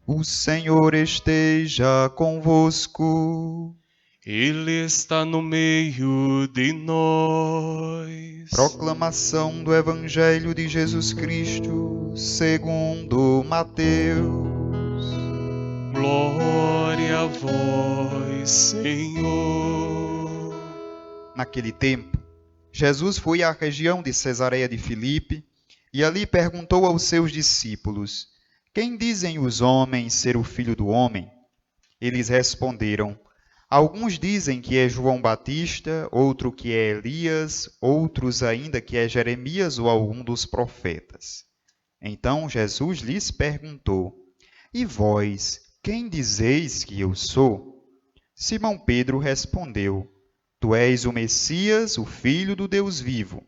O Senhor esteja convosco. Ele está no meio de nós. Proclamação do Evangelho de Jesus Cristo, segundo Mateus. Glória a vós, Senhor. Naquele tempo, Jesus foi à região de Cesareia de Filipe e ali perguntou aos seus discípulos: Quem dizem os homens ser o Filho do Homem? Eles responderam: Alguns dizem que é João Batista, outro que é Elias, outros ainda que é Jeremias ou algum dos profetas. Então Jesus lhes perguntou: E vós, quem dizeis que eu sou? Simão Pedro respondeu: Tu és o Messias, o Filho do Deus vivo.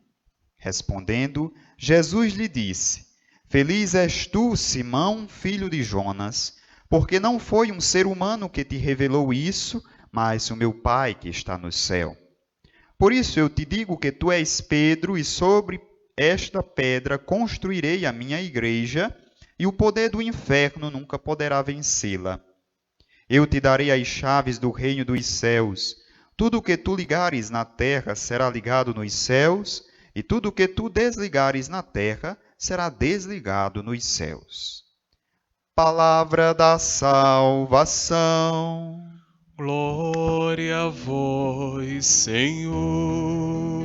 Respondendo, Jesus lhe disse: Feliz és tu, Simão, filho de Jonas, porque não foi um ser humano que te revelou isso, mas o meu Pai que está no céu. Por isso eu te digo que tu és Pedro, e sobre esta pedra construirei a minha igreja, e o poder do inferno nunca poderá vencê-la. Eu te darei as chaves do reino dos céus. Tudo o que tu ligares na terra será ligado nos céus, e tudo o que tu desligares na terra será desligado nos céus. Palavra da salvação. Glória a vós, Senhor.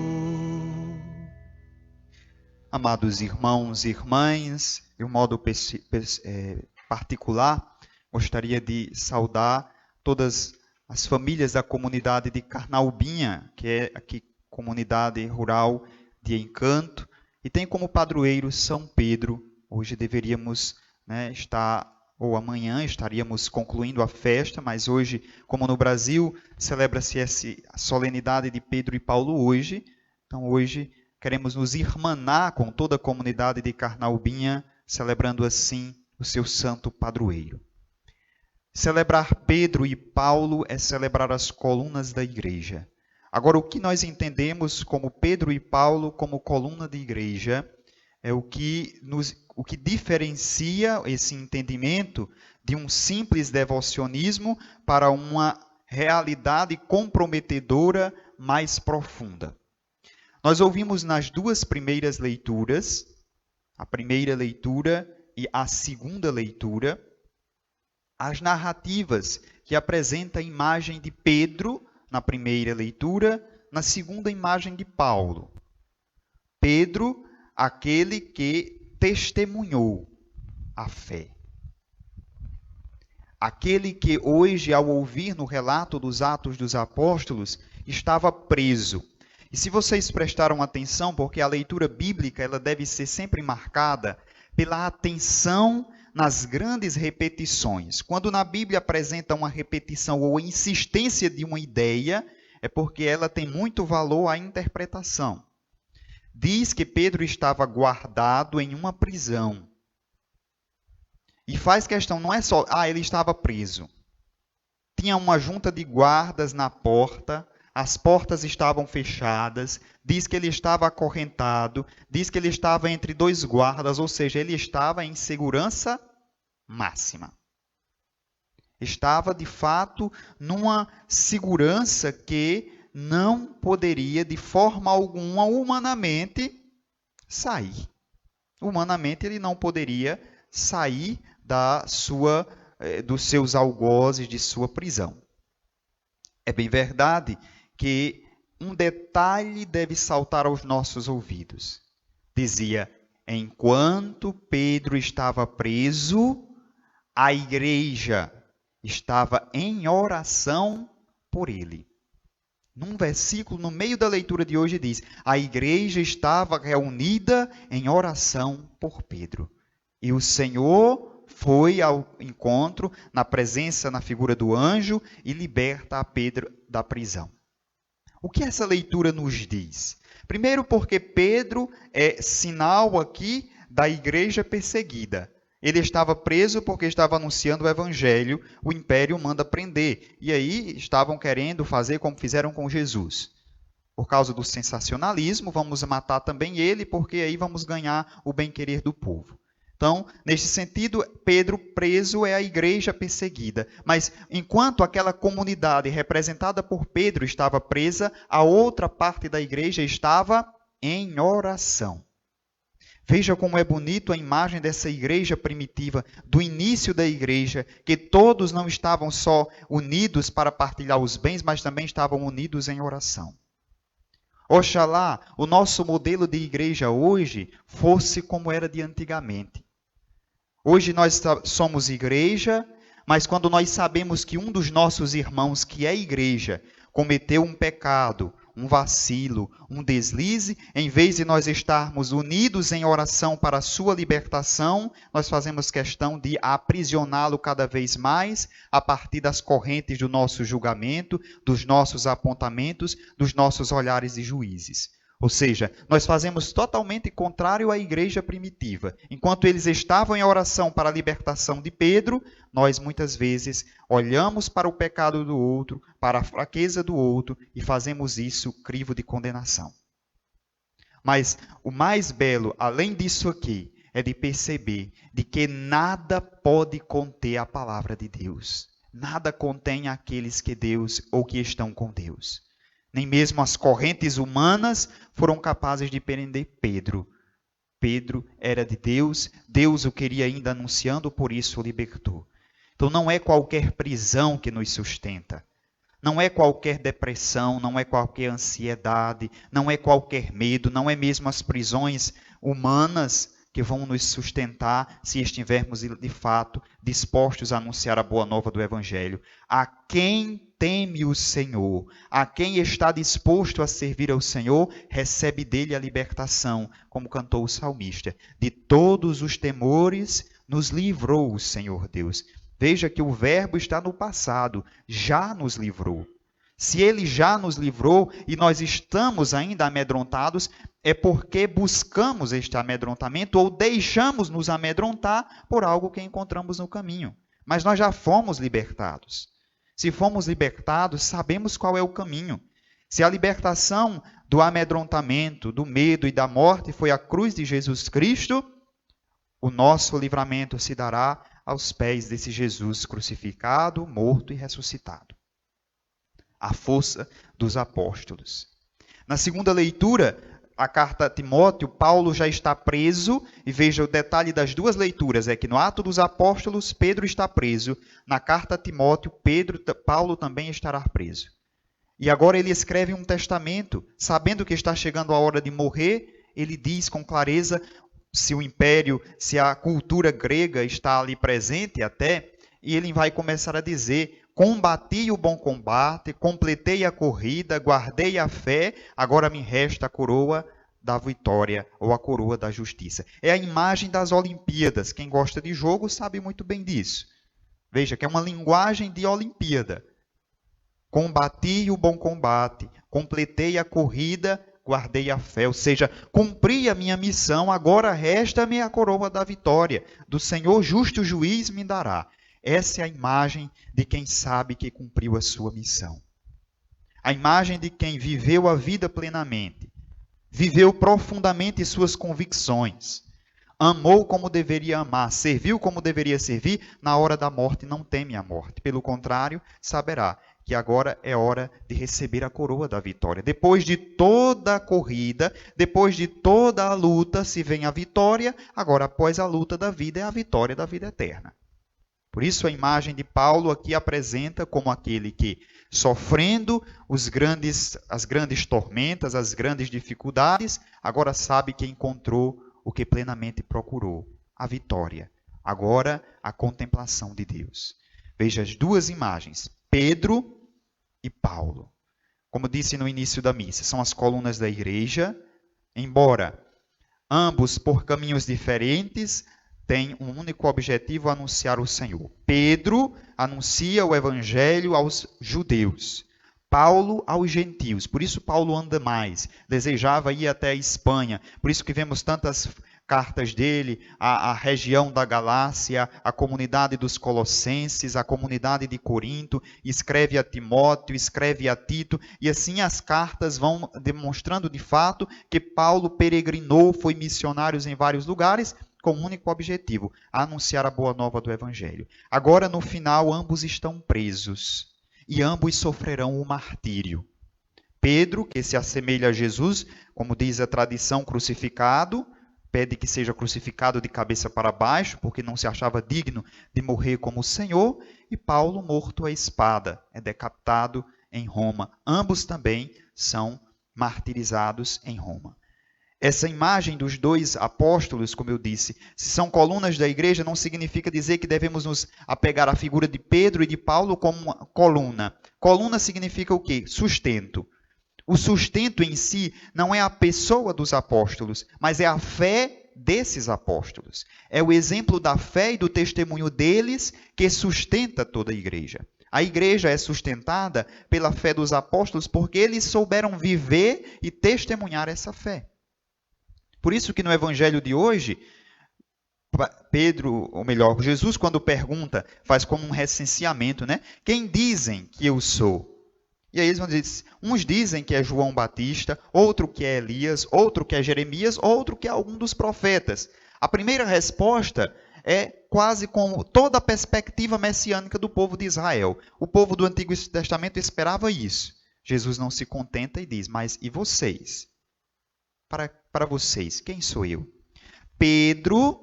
Amados irmãos e irmãs, de um modo particular, gostaria de saudar todas as famílias da comunidade de Carnaubinha, que é aqui comunidade rural de Encanto, e tem como padroeiro São Pedro. Hoje deveríamos estar, ou amanhã estaríamos concluindo a festa, mas hoje, como no Brasil, celebra-se a solenidade de Pedro e Paulo hoje. Então hoje queremos nos irmanar com toda a comunidade de Carnaubinha, celebrando assim o seu santo padroeiro. Celebrar Pedro e Paulo é celebrar as colunas da igreja. Agora, o que nós entendemos como Pedro e Paulo como coluna de igreja é o que diferencia esse entendimento de um simples devocionismo para uma realidade comprometedora mais profunda. Nós ouvimos nas duas primeiras leituras, a primeira leitura e a segunda leitura, as narrativas que apresentam a imagem de Pedro na primeira leitura, na segunda imagem de Paulo. Pedro, aquele que testemunhou a fé. Aquele que hoje, ao ouvir no relato dos Atos dos Apóstolos, estava preso. E se vocês prestaram atenção, porque a leitura bíblica ela deve ser sempre marcada pela atenção nas grandes repetições. Quando na Bíblia apresenta uma repetição ou insistência de uma ideia, é porque ela tem muito valor à interpretação. Diz que Pedro estava guardado em uma prisão. E faz questão, não é só, ele estava preso. Tinha uma junta de guardas na porta, as portas estavam fechadas, diz que ele estava acorrentado, diz que ele estava entre dois guardas, ou seja, ele estava em segurança máxima. Estava, de fato, numa segurança que não poderia, de forma alguma, humanamente, sair. Humanamente, ele não poderia sair dos seus algozes, de sua prisão. É bem verdade que um detalhe deve saltar aos nossos ouvidos. Dizia, enquanto Pedro estava preso, a igreja estava em oração por ele. Num versículo, no meio da leitura de hoje, diz, a igreja estava reunida em oração por Pedro. E o Senhor foi ao encontro, na presença, na figura do anjo, e liberta a Pedro da prisão. O que essa leitura nos diz? Primeiro, porque Pedro é sinal aqui da igreja perseguida. Ele estava preso porque estava anunciando o evangelho, o império manda prender. E aí estavam querendo fazer como fizeram com Jesus. Por causa do sensacionalismo, vamos matar também ele, porque aí vamos ganhar o bem-querer do povo. Então, neste sentido, Pedro preso é a igreja perseguida. Mas enquanto aquela comunidade representada por Pedro estava presa, a outra parte da igreja estava em oração. Veja como é bonito a imagem dessa igreja primitiva, do início da igreja, que todos não estavam só unidos para partilhar os bens, mas também estavam unidos em oração. Oxalá o nosso modelo de igreja hoje fosse como era de antigamente. Hoje nós somos igreja, mas quando nós sabemos que um dos nossos irmãos, que é igreja, cometeu um pecado, um vacilo, um deslize, em vez de nós estarmos unidos em oração para a sua libertação, nós fazemos questão de aprisioná-lo cada vez mais a partir das correntes do nosso julgamento, dos nossos apontamentos, dos nossos olhares de juízes. Ou seja, nós fazemos totalmente contrário à igreja primitiva. Enquanto eles estavam em oração para a libertação de Pedro, nós muitas vezes olhamos para o pecado do outro, para a fraqueza do outro e fazemos isso crivo de condenação. Mas o mais belo, além disso aqui, é de perceber de que nada pode conter a palavra de Deus. Nada contém aqueles que Deus ou que estão com Deus. Nem mesmo as correntes humanas foram capazes de prender Pedro. Pedro era de Deus, Deus o queria ainda anunciando, por isso o libertou. Então não é qualquer prisão que nos sustenta. Não é qualquer depressão, não é qualquer ansiedade, não é qualquer medo, não é mesmo as prisões humanas que vão nos sustentar se estivermos de fato dispostos a anunciar a boa nova do Evangelho. A quem teme o Senhor, a quem está disposto a servir ao Senhor, recebe dele a libertação, como cantou o salmista. De todos os temores nos livrou o Senhor Deus. Veja que o verbo está no passado, já nos livrou. Se ele já nos livrou e nós estamos ainda amedrontados, é porque buscamos este amedrontamento ou deixamos nos amedrontar por algo que encontramos no caminho. Mas nós já fomos libertados. Se fomos libertados, sabemos qual é o caminho. Se a libertação do amedrontamento, do medo e da morte foi a cruz de Jesus Cristo, o nosso livramento se dará aos pés desse Jesus crucificado, morto e ressuscitado. A força dos apóstolos. Na segunda leitura, a carta a Timóteo, Paulo já está preso, e veja o detalhe das duas leituras, é que no Ato dos Apóstolos, Pedro está preso, na carta a Timóteo, Paulo também estará preso. E agora ele escreve um testamento, sabendo que está chegando a hora de morrer, ele diz com clareza, se o império, se a cultura grega está ali presente até, e ele vai começar a dizer: combati o bom combate, completei a corrida, guardei a fé, agora me resta a coroa da vitória ou a coroa da justiça. É a imagem das Olimpíadas. Quem gosta de jogo sabe muito bem disso. Veja que é uma linguagem de Olimpíada. Combati o bom combate, completei a corrida, guardei a fé, ou seja, cumpri a minha missão, agora resta-me a coroa da vitória. Do Senhor justo juiz me dará. Essa é a imagem de quem sabe que cumpriu a sua missão. A imagem de quem viveu a vida plenamente, viveu profundamente suas convicções, amou como deveria amar, serviu como deveria servir, na hora da morte não teme a morte. Pelo contrário, saberá que agora é hora de receber a coroa da vitória. Depois de toda a corrida, depois de toda a luta, se vem a vitória, agora após a luta da vida é a vitória da vida eterna. Por isso a imagem de Paulo aqui apresenta como aquele que, sofrendo as grandes tormentas, as grandes dificuldades, agora sabe que encontrou o que plenamente procurou, a vitória. Agora, a contemplação de Deus. Veja as duas imagens, Pedro e Paulo. Como disse no início da missa, são as colunas da igreja, embora ambos por caminhos diferentes, tem um único objetivo: anunciar o Senhor. Pedro anuncia o Evangelho aos judeus. Paulo aos gentios. Por isso Paulo anda mais. Desejava ir até a Espanha. Por isso que vemos tantas cartas dele à região da Galácia, à comunidade dos Colossenses, à comunidade de Corinto. Escreve a Timóteo, escreve a Tito. E assim as cartas vão demonstrando de fato que Paulo peregrinou, foi missionário em vários lugares, com um único objetivo: anunciar a boa nova do Evangelho. Agora, no final, ambos estão presos e ambos sofrerão o martírio. Pedro, que se assemelha a Jesus, como diz a tradição, crucificado, pede que seja crucificado de cabeça para baixo, porque não se achava digno de morrer como o Senhor, e Paulo, morto à espada, é decapitado em Roma. Ambos também são martirizados em Roma. Essa imagem dos dois apóstolos, como eu disse, se são colunas da igreja, não significa dizer que devemos nos apegar à figura de Pedro e de Paulo como uma coluna. Coluna significa o quê? Sustento. O sustento em si não é a pessoa dos apóstolos, mas é a fé desses apóstolos. É o exemplo da fé e do testemunho deles que sustenta toda a igreja. A igreja é sustentada pela fé dos apóstolos porque eles souberam viver e testemunhar essa fé. Por isso que no evangelho de hoje, Pedro, ou melhor, Jesus, quando pergunta, faz como um recenseamento, né? Quem dizem que eu sou? E aí eles vão dizer, uns dizem que é João Batista, outro que é Elias, outro que é Jeremias, outro que é algum dos profetas. A primeira resposta é quase como toda a perspectiva messiânica do povo de Israel. O povo do Antigo Testamento esperava isso. Jesus não se contenta e diz, mas e vocês? Para vocês, quem sou eu? Pedro,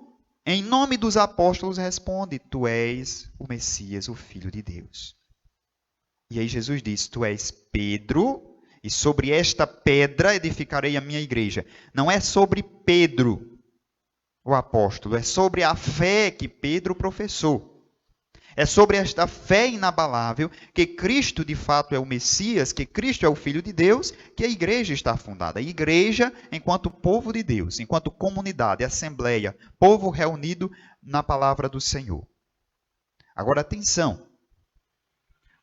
em nome dos apóstolos, responde, tu és o Messias, o Filho de Deus. E aí Jesus diz, tu és Pedro, e sobre esta pedra edificarei a minha igreja. Não é sobre Pedro, o apóstolo, é sobre a fé que Pedro professou. É sobre esta fé inabalável que Cristo de fato é o Messias, que Cristo é o Filho de Deus, que a igreja está fundada. A igreja, enquanto povo de Deus, enquanto comunidade, assembleia, povo reunido na palavra do Senhor. Agora, atenção.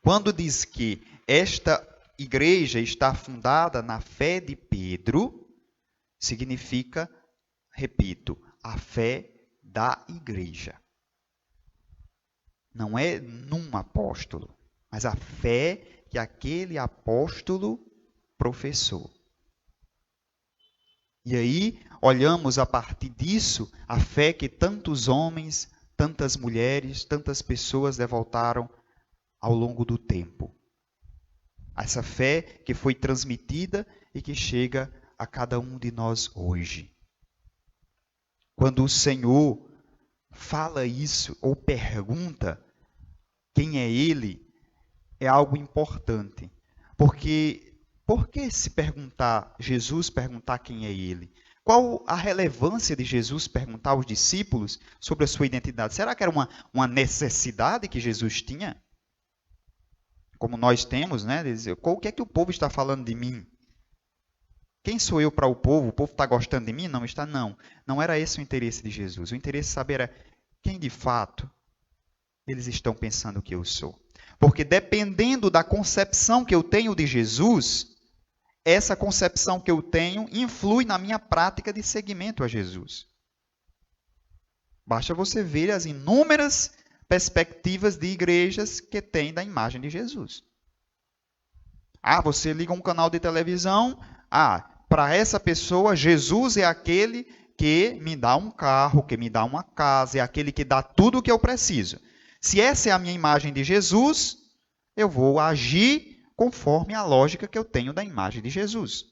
Quando diz que esta igreja está fundada na fé de Pedro, significa, repito, a fé da igreja. Não é num apóstolo, mas a fé que aquele apóstolo professou. E aí, olhamos a partir disso a fé que tantos homens, tantas mulheres, tantas pessoas devotaram ao longo do tempo. Essa fé que foi transmitida e que chega a cada um de nós hoje. Quando o Senhor fala isso ou pergunta quem é Ele, é algo importante. Porque, por que se perguntar, Jesus perguntar quem é Ele? Qual a relevância de Jesus perguntar aos discípulos sobre a sua identidade? Será que era uma necessidade que Jesus tinha? Como nós temos, né? Dizer, o que é que o povo está falando de mim? Quem sou eu para o povo? O povo está gostando de mim? Não está, não. Não era esse o interesse de Jesus. O interesse de saber era quem de fato eles estão pensando que eu sou. Porque dependendo da concepção que eu tenho de Jesus, essa concepção que eu tenho influi na minha prática de seguimento a Jesus. Basta você ver as inúmeras perspectivas de igrejas que têm da imagem de Jesus. Você liga um canal de televisão, para essa pessoa, Jesus é aquele que me dá um carro, que me dá uma casa, é aquele que dá tudo o que eu preciso. Se essa é a minha imagem de Jesus, eu vou agir conforme a lógica que eu tenho da imagem de Jesus.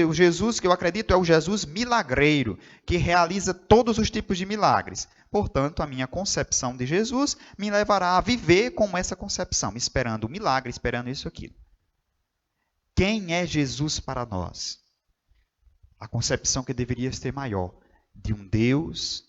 O Jesus que eu acredito é o Jesus milagreiro, que realiza todos os tipos de milagres. Portanto, a minha concepção de Jesus me levará a viver com essa concepção, esperando o milagre, esperando isso, aquilo. Quem é Jesus para nós? A concepção que deveria ser maior, de um Deus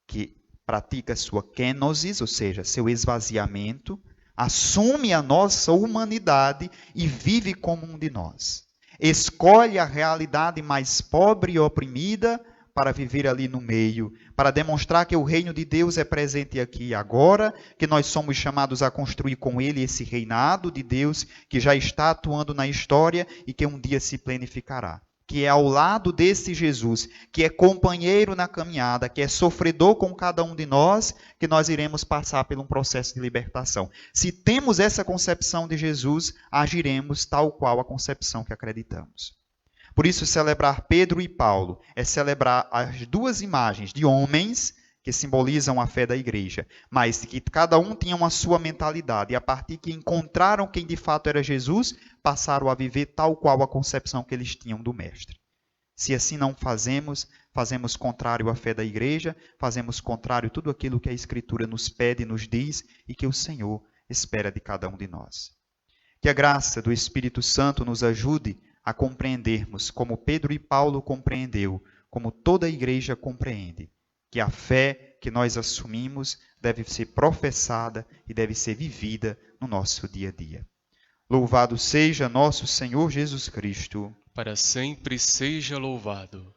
que pratica sua kenosis, ou seja, seu esvaziamento, assume a nossa humanidade e vive como um de nós. Escolhe a realidade mais pobre e oprimida para viver ali no meio, para demonstrar que o reino de Deus é presente aqui e agora, que nós somos chamados a construir com Ele esse reinado de Deus que já está atuando na história e que um dia se planificará. Que é ao lado desse Jesus, que é companheiro na caminhada, que é sofredor com cada um de nós, que nós iremos passar por um processo de libertação. Se temos essa concepção de Jesus, agiremos tal qual a concepção que acreditamos. Por isso, celebrar Pedro e Paulo é celebrar as duas imagens de homens que simbolizam a fé da igreja, mas que cada um tinha uma sua mentalidade, e a partir que encontraram quem de fato era Jesus, passaram a viver tal qual a concepção que eles tinham do Mestre. Se assim não fazemos, fazemos contrário à fé da igreja, fazemos contrário a tudo aquilo que a Escritura nos pede e nos diz e que o Senhor espera de cada um de nós. Que a graça do Espírito Santo nos ajude a compreendermos como Pedro e Paulo compreendeu, como toda a igreja compreende, que a fé que nós assumimos deve ser professada e deve ser vivida no nosso dia a dia. Louvado seja nosso Senhor Jesus Cristo. Para sempre seja louvado.